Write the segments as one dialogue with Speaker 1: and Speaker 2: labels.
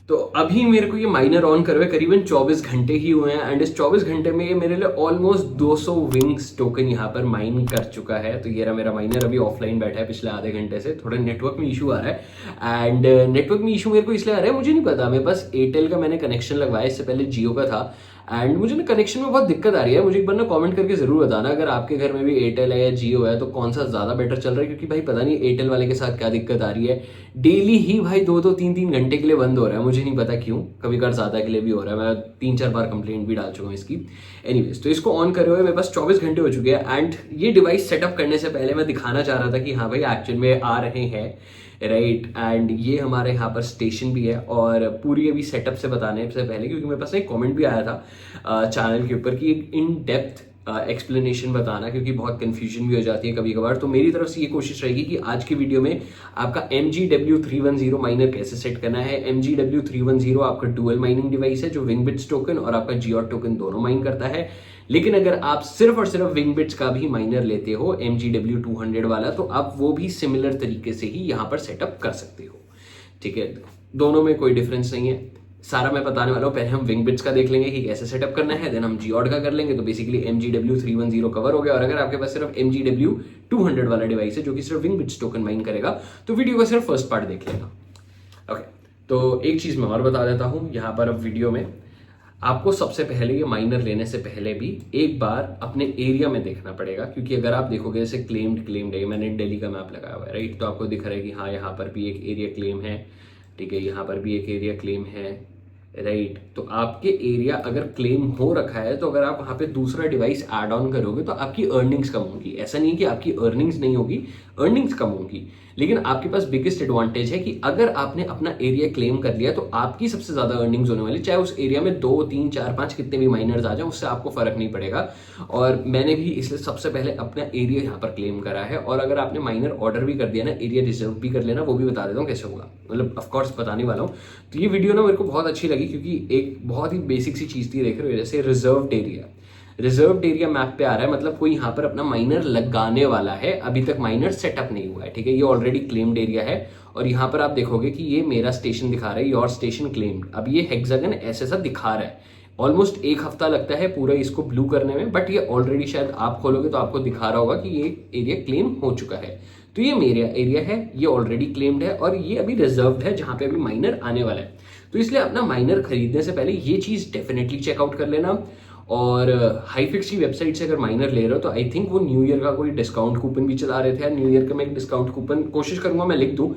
Speaker 1: तो अभी मेरे को ये माइनर ऑन करे हुए करीबन 24 घंटे ही हुए हैं, एंड इस 24 घंटे में ये मेरे लिए ऑलमोस्ट 200 विंग्स टोकन यहाँ पर माइन कर चुका है। तो ये रहा मेरा माइनर, अभी ऑफलाइन बैठा है पिछले आधे घंटे से। थोड़ा नेटवर्क में इशू आ रहा है, एंड नेटवर्क में इशू मेरे को इसलिए आ रहा है, मुझे नहीं पता, मेरे पास एयरटेल का मैंने कनेक्शन लगवाया, इससे पहले जियो का था, एंड मुझे ना कनेक्शन में बहुत दिक्कत आ रही है। मुझे एक बार ना कमेंट करके जरूर बताना अगर आपके घर में भी एयरटेल है या जियो है तो कौन सा ज्यादा बेटर चल रहा है, क्योंकि भाई पता नहीं एयरटेल वाले के साथ क्या दिक्कत आ रही है। डेली ही भाई 2-2 3-3 घंटे के लिए बंद हो रहा है, मुझे नहीं पता क्यों, कभी कभार ज्यादा के लिए भी हो रहा है। मैं 3-4 बार कंप्लेंट भी डाल चुका हूँ इसकी। एनीवेज, तो इसको ऑन करे हुए मेरे पास 24 घंटे हो चुके हैं, एंड ये डिवाइस सेटअप करने से पहले मैं दिखाना चाह रहा था कि हाँ भाई एक्चुअल में आ रहे हैं, राइट। एंड ये हमारे यहाँ पर स्टेशन भी है, और पूरी अभी सेटअप से बताने से पहले, क्योंकि मेरे पास एक कमेंट भी आया था चैनल के ऊपर कि एक इन डेप्थ एक्सप्लेनेशन बताना, क्योंकि बहुत कंफ्यूजन भी हो जाती है कभी कभार। तो मेरी तरफ से ये कोशिश रहेगी कि आज की वीडियो में आपका MGW310 माइनर कैसे सेट करना है। MGW310 आपका डुअल माइनिंग डिवाइस है जो विंगबिट्स टोकन और आपका जियोट टोकन दोनों माइन करता है। लेकिन अगर आप सिर्फ और सिर्फ विंगबिट्स का भी माइनर लेते हो MGW200 वाला, तो आप वो भी सिमिलर तरीके से ही यहाँ पर सेटअप कर सकते हो, ठीक है। दोनों में कोई डिफरेंस नहीं है, सारा मैं बताने वाला हूँ। पहले हम विंगबिट्स का देख लेंगे कि कैसे सेटअप करना है, देन हम जियोट का कर लेंगे। तो बेसिकली MGW310 कवर हो गया। और अगर आपके पास सिर्फ MGW200 वाला डिवाइस है जो कि सिर्फ विंगबिट्स टोकन माइन करेगा, तो वीडियो का सिर्फ फर्स्ट पार्ट देख लेना। ओके, तो एक चीज मैं और बता देता हूँ यहाँ पर अब वीडियो में, आपको सबसे पहले ये माइनर लेने से पहले भी एक बार अपने एरिया में देखना पड़ेगा, क्योंकि अगर आप देखोगे जैसे क्लेम्ड है, मैंने दिल्ली का मैप लगाया हुआ है, राइट। तो आपको दिख रहा है कि हाँ यहाँ पर भी एक एरिया क्लेम है, ठीक है, यहाँ पर भी एक एरिया क्लेम है, राइट। तो आपके एरिया अगर क्लेम हो रखा है, तो अगर आप वहां पे दूसरा डिवाइस ऐड ऑन करोगे तो आपकी अर्निंग्स कम होगी। ऐसा नहीं कि आपकी अर्निंग्स नहीं होगी, अर्निंग्स कम होगी, लेकिन आपके पास बिगेस्ट एडवांटेज है कि अगर आपने अपना एरिया क्लेम कर लिया तो आपकी सबसे ज्यादा अर्निंग्स होने वाली, चाहे उस एरिया में 2-3-4-5 कितने भी माइनर्स आ जाए, उससे आपको फर्क नहीं पड़ेगा। और मैंने भी इसलिए सबसे पहले अपना एरिया यहाँ पर क्लेम करा है। और अगर आपने माइनर ऑर्डर भी कर दिया ना, एरिया रिजर्व भी कर लेना, वो भी बता देता हूँ कैसे होगा, मतलब ऑफकोर्स बताने वाला हूँ। तो ये वीडियो ना मेरे को बहुत अच्छी लगी, क्योंकि एक बहुत ही बेसिक सी चीज थी, देख रहे हो, जैसे रिजर्व्ड एरिया मैप पे आ रहा है, मतलब कोई यहाँ पर अपना माइनर लगाने वाला है, अभी तक माइनर सेटअप नहीं हुआ है, ठीक है। ये ऑलरेडी क्लेम्ड एरिया है, और यहाँ पर आप देखोगे कि ये मेरा स्टेशन दिखा रहा है, योर स्टेशन क्लेम्ड। अब ये हेक्सागन ऐसे सा दिखा रहा है, ऑलमोस्ट 1 हफ्ता लगता है पूरा इसको ब्लू करने में, बट ये ऑलरेडी शायद आप खोलोगे तो आपको दिखा रहा होगा कि ये एरिया क्लेम हो चुका है। तो ये मेरा एरिया है, ये ऑलरेडी क्लेम्ड है, और ये अभी रिजर्व्ड है जहां पे अभी माइनर आने वाला है। तो इसलिए अपना माइनर खरीदने से पहले ये चीज डेफिनेटली चेकआउट कर लेना। और हाईफिक्स की वेबसाइट से अगर माइनर ले रहे हो तो आई थिंक वो न्यू ईयर का कोई डिस्काउंट कूपन भी चला रहे थे यार। न्यू ईयर का मैं एक डिस्काउंट कूपन कोशिश करूंगा मैं लिख दूं,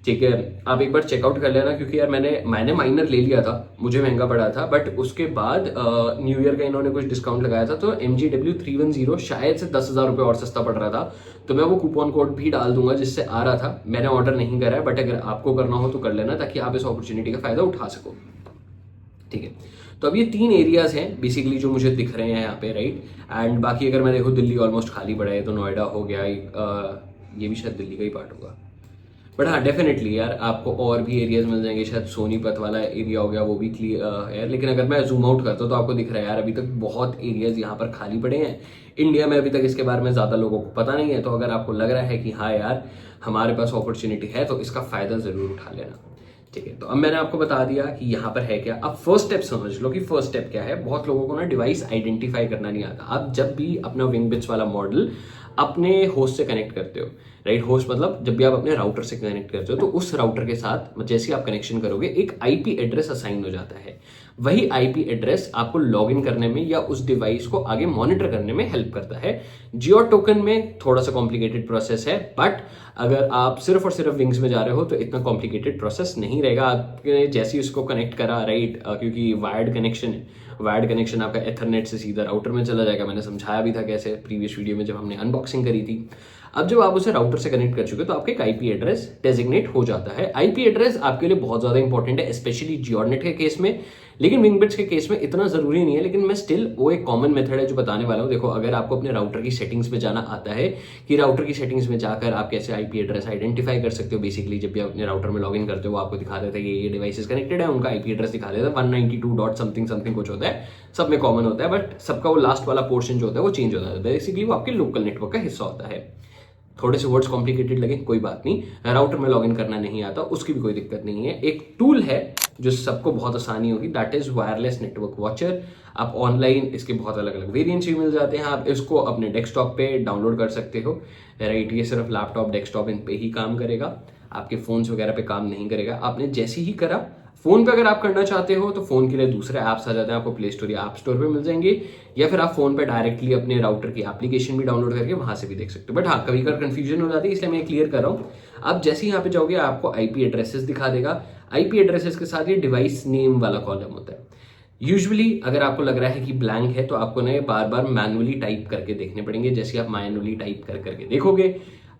Speaker 1: ठीक है, आप एक बार चेकआउट कर लेना। क्योंकि यार मैंने माइनर ले लिया था, मुझे महंगा पड़ा था, बट उसके बाद न्यू ईयर का इन्होंने कुछ डिस्काउंट लगाया था, तो MGW310 शायद से 10,000 रुपये और सस्ता पड़ रहा था। तो मैं वो कूपन कोड भी डाल दूंगा जिससे आ रहा था। मैंने ऑर्डर नहीं करा है, बट अगर आपको करना हो तो कर लेना, ताकि आप इस अपॉर्चुनिटी का फायदा उठा सको, ठीक है। तो अब ये 3 एरियाज हैं बेसिकली जो मुझे दिख रहे हैं यहाँ पे, राइट। एंड बाकी अगर मैं देखो, दिल्ली ऑलमोस्ट खाली पड़ा है, तो नोएडा हो गया, ये भी शायद दिल्ली का ही पार्ट होगा। बट हाँ, डेफिनेटली यार आपको और भी एरियाज मिल जाएंगे, शायद सोनीपत वाला एरिया हो गया, वो भी क्लियर है। लेकिन अगर मैं जूम आउट करता हूँ तो आपको दिख रहा है यार अभी तक बहुत एरियाज यहाँ पर खाली पड़े हैं। इंडिया में अभी तक इसके बारे में ज़्यादा लोगों को पता नहीं है। तो अगर आपको लग रहा है कि हाँ यार हमारे पास अपॉर्चुनिटी है, तो इसका फायदा ज़रूर उठा लेना, ठीक है। तो अब मैंने आपको बता दिया कि यहाँ पर है क्या। अब फर्स्ट स्टेप समझ लो कि फर्स्ट स्टेप क्या है। बहुत लोगों को ना डिवाइस आइडेंटिफाई करना नहीं आता। आप जब भी अपना विंगबिट्स वाला मॉडल अपने होस्ट से कनेक्ट करते हो, राइट, होस्ट मतलब जब भी आप अपने राउटर से कनेक्ट करते हो, तो उस राउटर के साथ जैसे आप कनेक्शन करोगे एक आईपी एड्रेस असाइन हो जाता है। वही आईपी एड्रेस आपको लॉग इन करने में या उस डिवाइस को आगे मॉनिटर करने में हेल्प करता है। जियो टोकन में थोड़ा सा कॉम्प्लिकेटेड प्रोसेस है, बट अगर आप सिर्फ और सिर्फ विंग्स में जा रहे हो तो इतना कॉम्प्लिकेटेड प्रोसेस नहीं रहेगा। आपने जैसे ही उसको कनेक्ट करा, राइट, क्योंकि वायर्ड कनेक्शन है, वायर्ड कनेक्शन आपका एथरनेट से सीधा राउटर में चला जाएगा। मैंने समझाया भी था कैसे प्रीवियस वीडियो में जब हमने अनबॉक्सिंग करी थी। अब जब आप उसे राउटर से कनेक्ट कर चुके हो तो आपका एक आईपी एड्रेस डेजिग्नेट हो जाता है। आईपी एड्रेस आपके लिए बहुत ज्यादा इंपॉर्टेंट है, स्पेशली जियोनेट के केस में, लेकिन विंगबिट्स के केस में इतना जरूरी नहीं है। लेकिन मैं स्टिल वो एक कॉमन मेथड है जो बताने वाला हूँ। देखो, अगर आपको अपने राउटर की सेटिंग्स में जाना आता है कि राउटर की सेटिंग्स में जाकर आप कैसे आईपी एड्रेस आइडेंटिफाई कर सकते हो, बेसिकली जब भी आप अपने राउटर में लॉगिन करते हो वो आपको दिखा देता है ये डिवाइसेस कनेक्टेड है, उनका आईपी एड्रेस दिखा देता है 192 डॉट समथिंग समथिंग कुछ होता है, सब में कॉमन होता है, बट सबका वो लास्ट वाला पोर्शन जो होता है वो चेंज होता है। बेसिकली वो आपके लोकल नेटवर्क का हिस्सा होता है। थोड़े से वर्ड्स कॉम्प्लिकेटेड लगे, कोई बात नहीं, राउटर में लॉगिन करना नहीं आता उसकी भी कोई दिक्कत नहीं है। एक टूल है जो सबको बहुत आसानी होगी, that is wireless network watcher. आप ऑनलाइन इसके बहुत अलग अलग वेरिएंट्स भी मिल जाते हैं, आप इसको अपने डेस्कटॉप पे डाउनलोड कर सकते हो, राइट। ये सिर्फ लैपटॉप डेस्कटॉप इन पे ही काम करेगा, आपके फोन्स वगैरह पे काम नहीं करेगा। आपने जैसे ही करा, फोन पे अगर आप करना चाहते हो तो फोन के लिए दूसरे ऐप्स आ जाते हैं, आपको प्ले स्टोर या ऐप स्टोर पे मिल जाएंगे, या फिर आप फोन पे डायरेक्टली अपने राउटर की एप्लीकेशन भी डाउनलोड करके वहां से भी देख सकते हो। बट हाँ, कभी कभी कंफ्यूजन हो जाती है, इसलिए मैं क्लियर कर रहा हूँ। आप जैसे ही यहाँ पे जाओगे आपको आईपी एड्रेसेस दिखा देगा, आईपी एड्रेसेस के साथ ये डिवाइस नेम वाला कॉलम होता है। यूजुअली अगर आपको लग रहा है कि ब्लैंक है तो आपको ना बार बार मैनुअली टाइप करके देखने पड़ेंगे। जैसे आप मैनुअली टाइप करके देखोगे,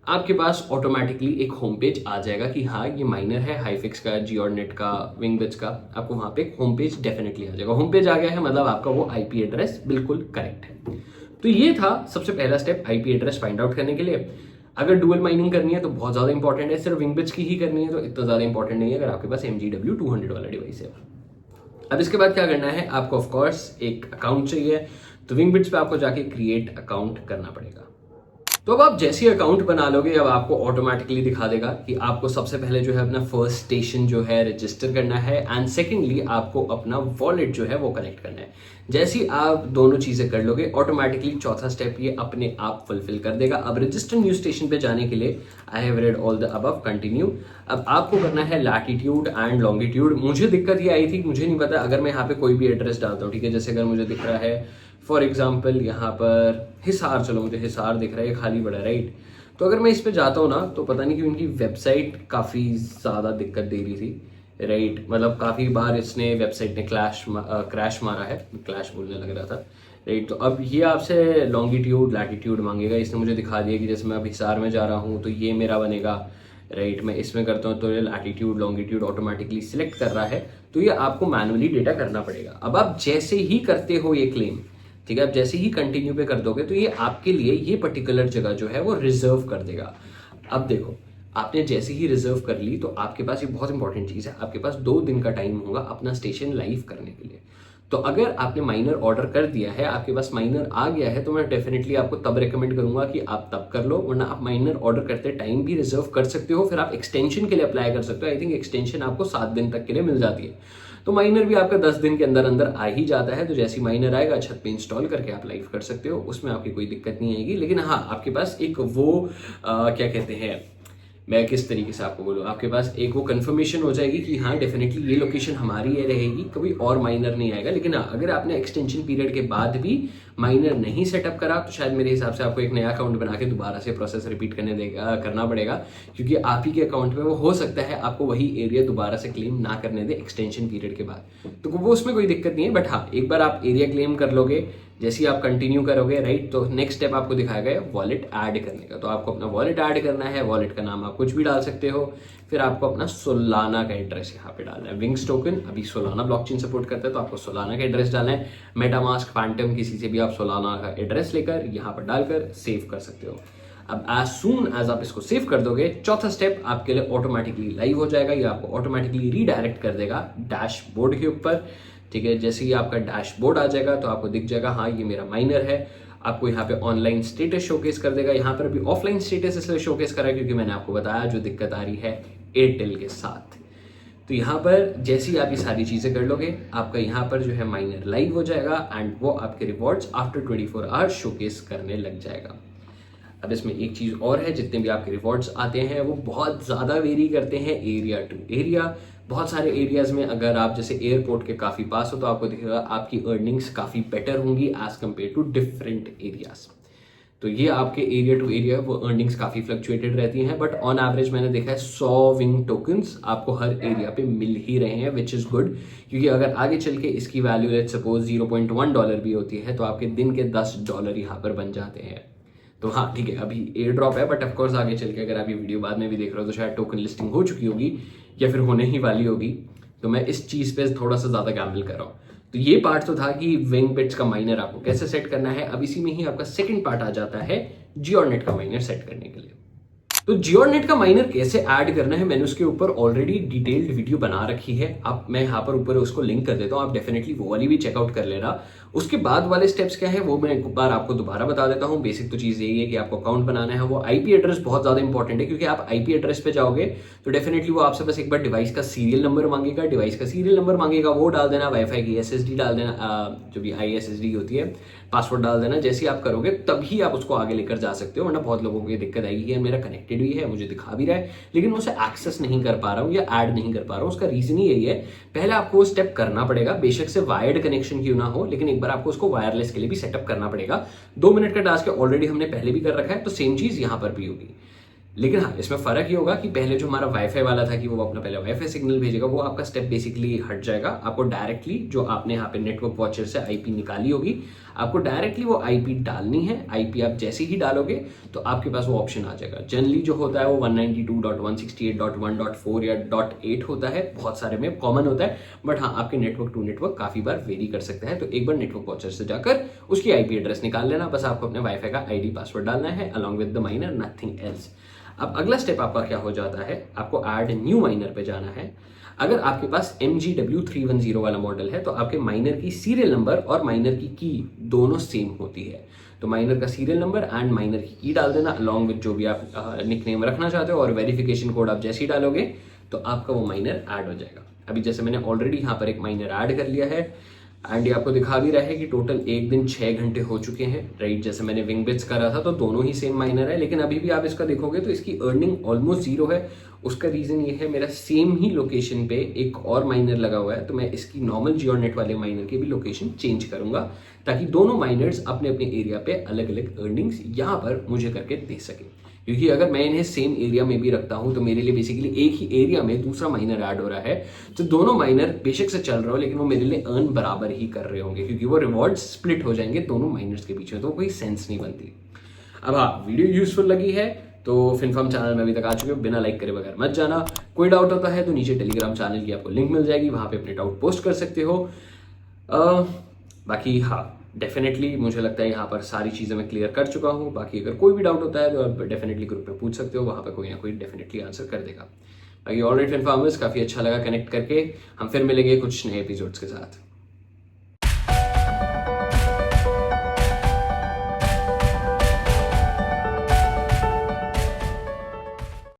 Speaker 1: आपके पास ऑटोमेटिकली एक होम पेज आ जाएगा कि हाँ ये माइनर है, हाईफिक्स का, जियोनेट का, विंगबिट्स का, आपको वहां पे एक होम पेज डेफिनेटली आ जाएगा। होम पेज आ गया है मतलब आपका वो आईपी एड्रेस बिल्कुल करेक्ट है। तो ये था सबसे पहला step IP address find out करने के लिए। अगर डुअल माइनिंग करनी है तो बहुत ज्यादा इंपॉर्टेंट है, सिर्फ विंगबिट्स की ही करनी है तो इतना ज्यादा इंपॉर्टेंट नहीं है अगर आपके पास MGW 200 वाला डिवाइस है। अब इसके बाद क्या करना है, आपको ऑफकोर्स एक अकाउंट चाहिए, तो विंगबिट्स पे आपको जाके क्रिएट अकाउंट करना पड़ेगा। तो अब आप जैसे ही अकाउंट बना लोगे, अब आपको ऑटोमेटिकली दिखा देगा कि आपको सबसे पहले जो है अपना फर्स्ट स्टेशन जो है रजिस्टर करना है, एंड सेकेंडली आपको अपना वॉलेट जो है वो कनेक्ट करना है। जैसे ही आप दोनों चीजें कर लोगे, ऑटोमेटिकली चौथा स्टेप ये अपने आप फुलफिल कर देगा। अब रजिस्टर न्यू स्टेशन पे जाने के लिए I have read all the above, continue. अब आपको करना है लैटिट्यूड एंड लॉन्गिट्यूड। मुझे दिक्कत ये आई थी, मुझे नहीं पता, अगर मैं यहाँ पे कोई भी एड्रेस डालता हूँ, ठीक है, जैसे अगर मुझे दिख रहा है फॉर एग्जाम्पल यहाँ पर हिसार, चलो मुझे हिसार दिख रहा है, खाली बड़ा, राइट। तो अगर मैं इस पे जाता हूँ ना तो पता नहीं क्यों इनकी वेबसाइट काफ़ी ज़्यादा दिक्कत दे रही थी, राइट। मतलब काफ़ी बार इसने वेबसाइट ने क्रैश मारा है, क्लैश बोलने लग रहा था, राइट। तो अब ये आपसे लॉन्गिट्यूड लैटिट्यूड मांगेगा। इसने मुझे दिखा दिया कि जैसे मैं अब हिसार में जा रहा हूँ तो ये मेरा बनेगा, राइट। मैं इसमें करता हूँ तो ये लैटिट्यूड लॉन्गिट्यूड ऑटोमेटिकली सिलेक्ट कर रहा है, तो ये आपको मैनुअली डेटा करना पड़ेगा। अब आप जैसे ही करते हो ये क्लेम, ठीक है, आप जैसे ही कंटिन्यू पे कर दोगे तो ये आपके लिए ये पर्टिकुलर जगह जो है वो रिजर्व कर देगा। अब देखो, आपने जैसे ही रिजर्व कर ली तो आपके पास ये बहुत इंपॉर्टेंट चीज है, आपके पास 2 दिन का टाइम होगा अपना स्टेशन लाइव करने के लिए। तो अगर आपने माइनर ऑर्डर कर दिया है, आपके पास माइनर आ गया है, तो मैं डेफिनेटली आपको तब रिकमेंड करूंगा कि आप तब कर लो, वरना आप माइनर ऑर्डर करते टाइम भी रिजर्व कर सकते हो, फिर आप एक्सटेंशन के लिए अप्लाई कर सकते हो। आई थिंक एक्सटेंशन आपको 7 दिन तक के लिए मिल जाती है, तो माइनर भी आपका 10 दिन के अंदर अंदर आ ही जाता है। तो जैसे ही माइनर आएगा छत पे इंस्टॉल करके आप लाइव कर सकते हो, उसमें आपकी कोई दिक्कत नहीं आएगी। लेकिन हाँ, आपके पास एक वो क्या कहते हैं, मैं किस तरीके से आपको बोलूँ, आपके पास एक वो कंफर्मेशन हो जाएगी कि हाँ डेफिनेटली ये लोकेशन हमारी ये रहेगी, कभी और माइनर नहीं आएगा। लेकिन हाँ, अगर आपने एक्सटेंशन पीरियड के बाद भी माइनर नहीं सेटअप करा तो शायद मेरे हिसाब से आपको एक नया अकाउंट बना के दोबारा से प्रोसेस रिपीट करना पड़ेगा, क्योंकि आप ही के अकाउंट में वो हो सकता है आपको वही एरिया दोबारा से क्लेम ना करने दे एक्सटेंशन पीरियड के बाद। तो वो उसमें कोई दिक्कत नहीं है। बट हाँ, एक बार आप एरिया क्लेम कर लोगे, जैसे ही आप कंटिन्यू करोगे, राइट, तो नेक्स्ट स्टेप आपको दिखाया गया वॉलेट ऐड करने का। तो आपको अपना वॉलेट ऐड करना है, वॉलेट का नाम आप कुछ भी डाल सकते हो, फिर आपको अपना सोलाना का एड्रेस यहाँ पे डालना है। विंग्स टोकन अभी सोलाना ब्लॉकचेन सपोर्ट करता है, तो आपको सोलाना का एड्रेस डालना है। मेटामास्क, फैंटम, किसी से भी आप सोलाना का एड्रेस लेकर यहाँ पर डालकर सेव कर सकते हो। अब एज सून एज आप इसको सेव कर दोगे, चौथा स्टेप आपके लिए ऑटोमेटिकली लाइव हो जाएगा। ये आपको ऑटोमेटिकली रीडायरेक्ट कर देगा डैशबोर्ड के ऊपर, ठीक है। जैसे ही आपका डैशबोर्ड आ जाएगा तो आपको दिख जाएगा हाँ ये मेरा माइनर है। आपको यहाँ पे ऑनलाइन स्टेटस शोकेस कर देगा। यहाँ पर अभी ऑफलाइन स्टेटस इसलिए शोकेस करा है क्योंकि मैंने आपको बताया जो दिक्कत आ रही है एयरटेल के साथ। तो यहाँ पर जैसे ही आप ये सारी चीजें कर लोगे, आपका यहाँ पर जो है माइनर लाइव हो जाएगा एंड वो आपके रिवॉर्ड्स आफ्टर 24 आवर्स शोकेस करने लग जाएगा। अब इसमें एक चीज और है, जितने भी आपके रिवॉर्ड्स आते हैं वो बहुत ज्यादा वेरी करते हैं एरिया टू एरिया। बहुत सारे एरियाज में अगर आप जैसे एयरपोर्ट के काफी पास हो तो आपको दिखेगा आपकी अर्निंग्स काफी बेटर होंगी as compare to different areas. तो ये आपके एरिया टू एरिया वो अर्निंग्स काफी फ्लक्चुएटेड रहती हैं, बट ऑन एवरेज मैंने देखा है 100 विंग टोकन्स आपको हर एरिया पे मिल ही रहे हैं, विच इज गुड। क्योंकि अगर आगे चल के इसकी वैल्यू लेट्स सपोज $0.1 भी होती है तो आपके दिन के $10 यहाँ पर बन जाते हैं। तो हाँ ठीक है, अभी एयर ड्रॉप है, बट ऑफकोर्स आगे चल के अगर आप ये वीडियो बाद में भी देख रहे हो तो शायद टोकन लिस्टिंग हो चुकी होगी या फिर होने ही वाली होगी। तो मैं इस चीज पे थोड़ा सा ज्यादा गैम्बल कर रहा हूँ। तो ये पार्ट तो था कि विंगबिट्स का माइनर आपको कैसे सेट करना है। अब इसी में ही आपका सेकंड पार्ट आ जाता है जियोनेट का माइनर सेट करने के लिए। तो जियोनेट का माइनर कैसे ऐड करना है, मैंने उसके ऊपर ऑलरेडी डिटेल्ड वीडियो बना रखी है। आप मैं यहाँ पर ऊपर उसको लिंक कर देता हूँ, आप डेफिनेटली वो वाली भी चेकआउट कर लेना। उसके बाद वाले स्टेप्स क्या है वो मैं एक बार आपको दोबारा बता देता हूँ। बेसिक तो चीज़ यही है कि आपको अकाउंट बनाना है। वो आईपी एड्रेस बहुत ज़्यादा इंपॉर्टेंट है, क्योंकि आप आईपी एड्रेस पे जाओगे तो डेफिनेटली वो आपसे बस एक बार डिवाइस का सीरियल नंबर मांगेगा, डिवाइस का सीरियल नंबर मांगेगा, वो डाल देना, वाईफाई की एसएसडी डाल देना, जो भी ISSD होती है, पासवर्ड डाल देना। जैसे ही आप करोगे तभी आप उसको आगे लेकर जा सकते हो, वरना बहुत लोगों को ये दिक्कत आएगी कि मेरा कनेक्टेड भी है, मुझे दिखा भी रहा है, लेकिन मैं उसे एक्सेस नहीं कर पा रहा हूँ या ऐड नहीं कर पा रहा हूँ। उसका रीजन ही यही है, पहले आपको वो स्टेप करना पड़ेगा, बेशक से वायर्ड कनेक्शन क्यों ना हो, लेकिन एक बार आपको उसको वायरलेस के लिए भी सेटअप करना पड़ेगा। 2 मिनट का टास्क है, ऑलरेडी हमने पहले भी कर रखा है, तो सेम चीज यहां पर भी होगी। लेकिन हाँ, इसमें फर्क ये होगा कि पहले जो हमारा वाईफाई वाला था कि वो अपना पहले वाईफाई सिग्नल भेजेगा, वो आपका स्टेप बेसिकली हट जाएगा। आपको डायरेक्टली जो आपने यहाँ पे नेटवर्क वॉचर से आईपी निकाली होगी, आपको डायरेक्टली वो आईपी डालनी है। आईपी आप जैसे ही डालोगे तो आपके पास वो ऑप्शन आ जाएगा। जनरली जो होता है वो 192.168.1.4 या .8 होता है, बहुत सारे में कॉमन होता है, बट हाँ आपके नेटवर्क टू नेटवर्क काफी बार वेरी कर सकता है। तो एक बार नेटवर्क वॉचर से जाकर उसकी आईपी एड्रेस निकाल लेना, बस आपको अपने वाईफाई का आईडी पासवर्ड डालना है along with the minor, nothing else. अब अगला स्टेप आपका क्या हो जाता है, आपको ऐड न्यू माइनर पे जाना है। अगर आपके पास MGW310 वाला मॉडल है तो आपके माइनर की सीरियल नंबर और माइनर की दोनों सेम होती है। तो माइनर का सीरियल नंबर एंड माइनर की डाल देना अलॉन्ग विद जो भी आप निकनेम रखना चाहते हो, और वेरिफिकेशन कोड आप जैसे ही डालोगे तो आपका वो माइनर ऐड हो जाएगा। अभी जैसे मैंने ऑलरेडी यहाँ पर एक माइनर ऐड कर लिया है एंड ये आपको दिखा भी रहा है कि टोटल एक दिन 6 घंटे हो चुके हैं, राइट। जैसे मैंने विंग बिट्स करा था तो दोनों ही सेम माइनर है, लेकिन अभी भी आप इसका देखोगे तो इसकी अर्निंग ऑलमोस्ट 0 है। उसका रीजन ये है, मेरा सेम ही लोकेशन पे एक और माइनर लगा हुआ है, तो मैं इसकी नॉर्मल जियोनेट वाले माइनर की भी लोकेशन चेंज करूंगा, ताकि दोनों माइनर्स अपने अपने एरिया पे अलग अलग अर्निंग्स यहाँ पर मुझे करके दे सके। क्योंकि अगर मैं इन्हें सेम एरिया में भी रखता हूं तो मेरे लिए बेसिकली एक ही एरिया में दूसरा माइनर ऐड हो रहा है, तो दोनों माइनर बेशक से चल रहा हो लेकिन वो मेरे लिए अर्न बराबर ही कर रहे होंगे, क्योंकि वो रिवॉर्ड स्प्लिट हो जाएंगे दोनों माइनर्स के बीच में, तो कोई सेंस नहीं बनती। अब हाँ, वीडियो यूजफुल लगी है तो फिनफर्म चैनल में अभी तक आ चुके हो, बिना लाइक करे बगैर मत जाना। कोई डाउट होता है तो नीचे टेलीग्राम चैनल की आपको लिंक मिल जाएगी, वहां पे अपने डाउट पोस्ट कर सकते हो। बाकी हाँ, डेफिनेटली मुझे लगता है यहाँ पर सारी चीज़ें मैं क्लियर कर चुका हूँ। बाकी अगर कोई भी डाउट होता है तो आप डेफिनेटली ग्रुप में पूछ सकते हो, वहाँ पर कोई ना कोई डेफिनेटली आंसर कर देगा। बाकी ऑलराइट फिनफार्मर्स, काफ़ी अच्छा लगा कनेक्ट करके। हम फिर मिलेंगे कुछ नए एपिसोड्स के साथ।